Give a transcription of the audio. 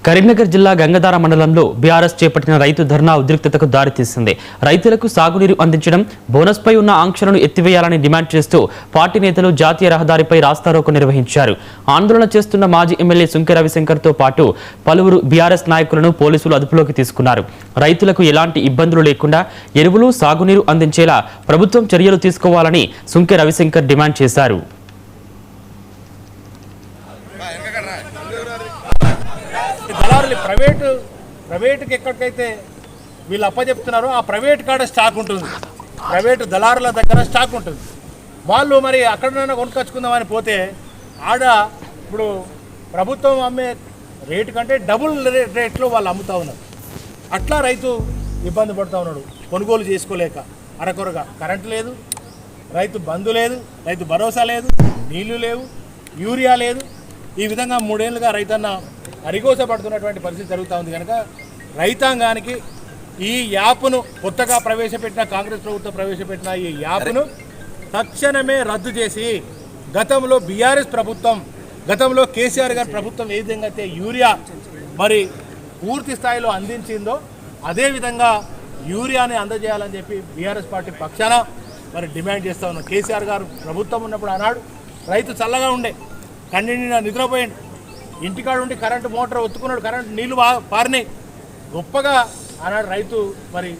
కరీంనగర్ జిల్లా గంగధార మండలంలో బీఆర్ఎస్ చేపట్టిన రైతు ధర్నా ఉద్రిక్తతకు దారితీసింది. రైతులకు సాగునీరు అందించడం, బోనస్పై ఉన్న ఆంక్షలను ఎత్తివేయాలని డిమాండ్ చేస్తూ పార్టీ నేతలు జాతీయ రహదారిపై రాస్తారోకో నిర్వహించారు. ఆందోళన చేస్తున్న మాజీ ఎమ్మెల్యే సుంకె రవిశంకర్తో పాటు పలువురు బీఆర్ఎస్ నాయకులను పోలీసులు అదుపులోకి తీసుకున్నారు. రైతులకు ఎలాంటి ఇబ్బందులు లేకుండా ఎరువులు, సాగునీరు అందించేలా ప్రభుత్వం చర్యలు తీసుకోవాలని సుంకె రవిశంకర్ డిమాండ్ చేశారు. దళారులు ప్రైవేటుకి ఎక్కడికైతే వీళ్ళు అప్పచెప్తున్నారో ఆ ప్రైవేట్ కాడ స్టాక్ ఉంటుంది, ప్రైవేటు దళారుల దగ్గర స్టాక్ ఉంటుంది. వాళ్ళు మరి అక్కడైనా కొనుక్కొచ్చుకుందామని పోతే ఆడ ఇప్పుడు ప్రభుత్వం అమ్మే రేటు కంటే డబుల్ రేట్లో వాళ్ళు అమ్ముతూ ఉన్నారు. అట్లా రైతు ఇబ్బంది పడుతూ ఉన్నాడు, కొనుగోలు చేసుకోలేక. అరకొరగా కరెంటు లేదు, రైతు బంధు లేదు, రైతు భరోసా లేదు, నీళ్లు లేవు, యూరియా లేదు. ఈ విధంగా 3 ఏళ్ళుగా రైతన్న అరిగోసపడుతున్నటువంటి పరిస్థితి జరుగుతూ ఉంది. కనుక రైతాంగానికి ఈ యాప్ను కొత్తగా ప్రవేశపెట్టిన కాంగ్రెస్ ప్రభుత్వం ప్రవేశపెట్టిన ఈ యాప్ను తక్షణమే రద్దు చేసి, గతంలో బీఆర్ఎస్ ప్రభుత్వం, గతంలో కేసీఆర్ గారి ప్రభుత్వం ఏ విధంగా అయితే యూరియా మరి పూర్తి స్థాయిలో అందించిందో అదేవిధంగా యూరియాని అందజేయాలని చెప్పి బీఆర్ఎస్ పార్టీ పక్షాన మరి డిమాండ్ చేస్తూ ఉన్నాం. కేసీఆర్ గారు ప్రభుత్వం ఉన్నప్పుడు అన్నాడు రైతు చల్లగా ఉండే, కన్నీళ్ళ నిద్రపోయిండు, ఇంటికాడ ఉండి కరెంటు మోటార్ ఒత్తుకున్నాడు, కరెంటు నీళ్లు పారినాయి, గొప్పగా ఆనాడు రైతు మరి